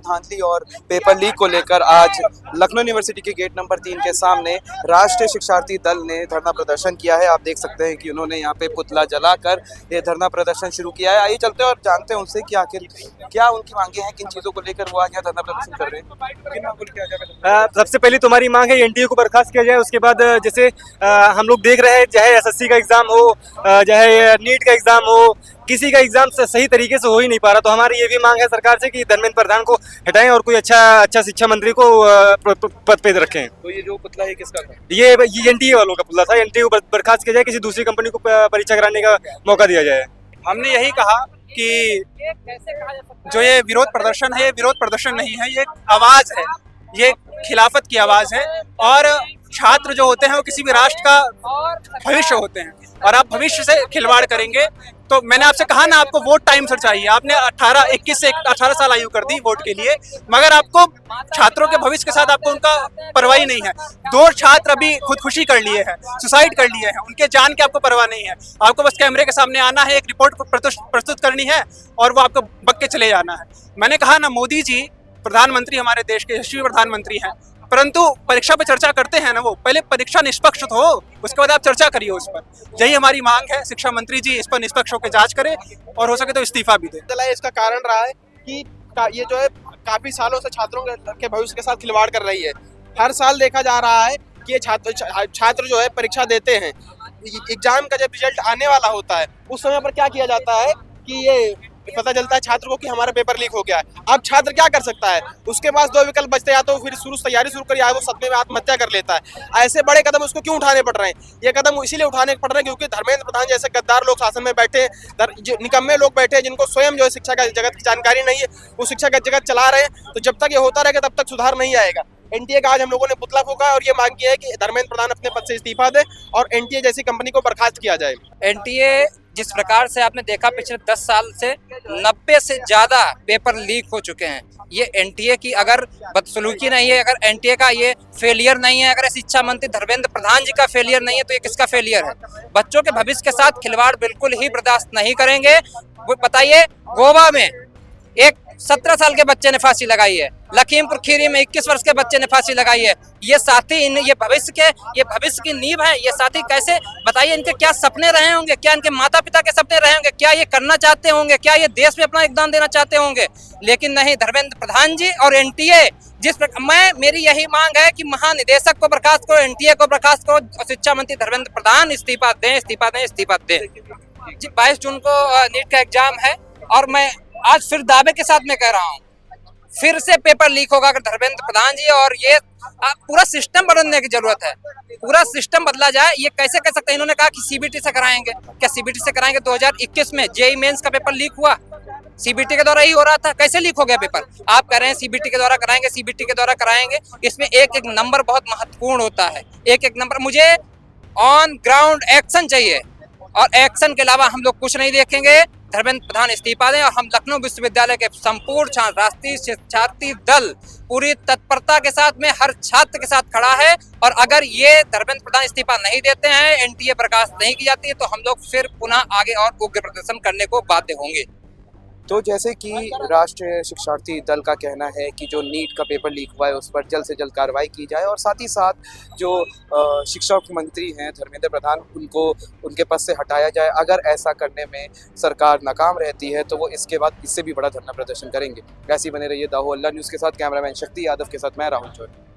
धांधली और paper leak को लेकर आज लखनऊ यूनिवर्सिटी के गेट नंबर 3 के सामने राष्ट्रीय शिक्षार्थी दल ने धरना प्रदर्शन किया है। आप देख सकते हैं कि उन्होंने यहाँ पे पुतला जलाकर ये धरना प्रदर्शन शुरू किया है। आइए चलते हैं और जानते हैं उनसे कि आखिर क्या उनकी मांगे हैं, किन चीज़ों को लेकर वो आज यहाँ धरना प्रदर्शन कर रहे हैं। किन मांगों को लेकर आज सबसे पहले तुम्हारी मांग है एनटीए को बर्खास्त किया जाए। उसके बाद जैसे हम लोग देख रहे हैं, चाहे एसएससी का एग्जाम हो, चाहे नीट का एग्जाम हो, किसी का एग्जाम सही तरीके से हो ही नहीं पा रहा। तो हमारी ये भी मांग है सरकार से कि धर्मेंद्र प्रधान को हटाएं और कोई अच्छा शिक्षा मंत्री को पद पे रखें। तो ये जो पुतला है किसका था? ये एनटीए वालों का पुतला था। एनटीए को बर्खास्त किया जाए, किसी दूसरी कंपनी को परीक्षा कराने का मौका दिया जाए। हमने यही कहा कि जो ये विरोध प्रदर्शन है, ये विरोध प्रदर्शन नहीं है, ये एक आवाज है, ये खिलाफत की आवाज है। और छात्र जो होते हैं वो किसी भी राष्ट्र का भविष्य होते हैं, और आप भविष्य से खिलवाड़ करेंगे तो मैंने आपसे कहा ना, आपको वोट टाइम से चाहिए। आपने 21 से 18 साल आयु कर दी वोट के लिए, मगर आपको छात्रों के भविष्य के साथ आपको उनका परवाह नहीं है। 2 छात्र अभी खुदकुशी कर लिए हैं, सुसाइड कर लिए हैं, उनके जान की आपको परवाह नहीं है। आपको बस कैमरे के सामने आना है, एक रिपोर्ट प्रस्तुत करनी है और वो आपको बक के चले जाना है। मैंने कहा ना, मोदी जी प्रधानमंत्री, हमारे देश के यशस्वी प्रधानमंत्री हैं, परंतु परीक्षा पे चर्चा करते हैं ना, वो पहले परीक्षा निष्पक्ष हो, उसके बाद आप चर्चा करिए उस पर। यही हमारी मांग है, शिक्षा मंत्री जी इस पर निष्पक्ष होकर जांच करें और हो सके तो इस्तीफा भी दें। इसका कारण रहा है कि ये जो है काफी सालों से छात्रों के भविष्य के साथ खिलवाड़ कर रही है। हर साल देखा जा रहा है कि ये छात्र जो है परीक्षा देते हैं, एग्जाम का जब रिजल्ट आने वाला होता है उस समय पर क्या किया जाता है कि ये पता चलता है छात्र को कि हमारा पेपर लीक हो गया है। अब छात्र क्या कर सकता है? उसके पास 2 विकल्प बचते, या तो फिर तैयारी शुरू कर, या वो सदमे में आत्महत्या कर लेता है। ऐसे बड़े कदम उसको क्यों उठाने पड़ रहे हैं? ये कदम इसीलिए उठाने पड़ रहे हैं क्योंकि धर्मेंद्र प्रधान जैसे गद्दार लोग शासन में बैठे, निकम्मे लोग बैठे हैं, जिनको स्वयं जो है शिक्षा का जगत की जानकारी नहीं है, वो शिक्षा का जगत चला रहे हैं। तो जब तक ये होता रहेगा तब तक सुधार नहीं आएगा। एनटीए का आज हम लोगों ने पुतला फूंका है और ये मांग की है कि धर्मेंद्र प्रधान अपने पद से इस्तीफा दे और एनटीए जैसी कंपनी को बर्खास्त किया जाए। एनटीए जिस प्रकार से आपने देखा, पिछले 10 साल से 90 से ज्यादा पेपर लीक हो चुके हैं। ये एनटीए की अगर बदसलूकी नहीं है, अगर एनटीए का ये फेलियर नहीं है, अगर शिक्षा मंत्री धर्मेंद्र प्रधान जी का फेलियर नहीं है, तो ये किसका फेलियर है? बच्चों के भविष्य के साथ खिलवाड़ बिल्कुल ही बर्दाश्त नहीं करेंगे। वो बताइए, गोवा में एक 17 साल के बच्चे ने फांसी लगाई है, लखीमपुर खीरी में 21 वर्ष के बच्चे ने फांसी लगाई है। ये साथी ये भविष्य की नींव है। ये साथी कैसे, बताइए, इनके क्या सपने रहे होंगे? क्या इनके माता पिता के सपने रहे होंगे? क्या ये करना चाहते होंगे? क्या ये देश में अपना योगदान देना चाहते होंगे? लेकिन नहीं, धर्मेंद्र प्रधान जी और एनटीए मेरी यही मांग है कि महानिदेशक को बर्खास्त करो, एनटीए को बर्खास्त करो और शिक्षा मंत्री धर्मेंद्र प्रधान इस्तीफा दें, इस्तीफा दें, इस्तीफा दें। 22 जून को नीट का एग्जाम है और मैं आज फिर दावे के साथ में कह रहा हूँ, फिर से पेपर लीक होगा अगर धर्मेंद्र प्रधान जी, और ये पूरा सिस्टम बदलने की जरूरत है। पूरा सिस्टम बदला जाए। ये कैसे कह सकते हैं? इन्होंने कहा कि सीबीटी से कराएंगे। क्या सीबीटी से कराएंगे? 2021 में जेईई मेंस का पेपर लीक हुआ, सीबीटी के द्वारा ही हो रहा था। कैसे लीक हो गया पेपर? आप कह रहे हैं सीबीटी के द्वारा कराएंगे, सीबीटी के द्वारा कराएंगे। इसमें एक एक नंबर बहुत महत्वपूर्ण होता है, एक एक नंबर। मुझे ऑन ग्राउंड एक्शन चाहिए, और एक्शन के अलावा हम लोग कुछ नहीं देखेंगे। धर्मेंद्र प्रधान इस्तीफा दें, और हम लखनऊ विश्वविद्यालय के संपूर्ण राष्ट्रीय शिक्षार्थी दल पूरी तत्परता के साथ में हर छात्र के साथ खड़ा है। और अगर ये धर्मेंद्र प्रधान इस्तीफा नहीं देते हैं, एनटीए बर्खास्त नहीं की जाती है, तो हम लोग फिर पुनः आगे और उग्र प्रदर्शन करने को बाध्य होंगे। तो जैसे कि राष्ट्रीय शिक्षार्थी दल का कहना है कि जो नीट का पेपर लीक हुआ है उस पर जल्द से जल्द कार्रवाई की जाए, और साथ ही साथ जो शिक्षा मंत्री हैं धर्मेंद्र प्रधान, उनको उनके पद से हटाया जाए। अगर ऐसा करने में सरकार नाकाम रहती है तो वो इसके बाद इससे भी बड़ा धरना प्रदर्शन करेंगे। ऐसे ही बने रहिए दाहो अल्लाह न्यूज़ के साथ। कैमरामैन शक्ति यादव के साथ मैं राहुल चौधरी।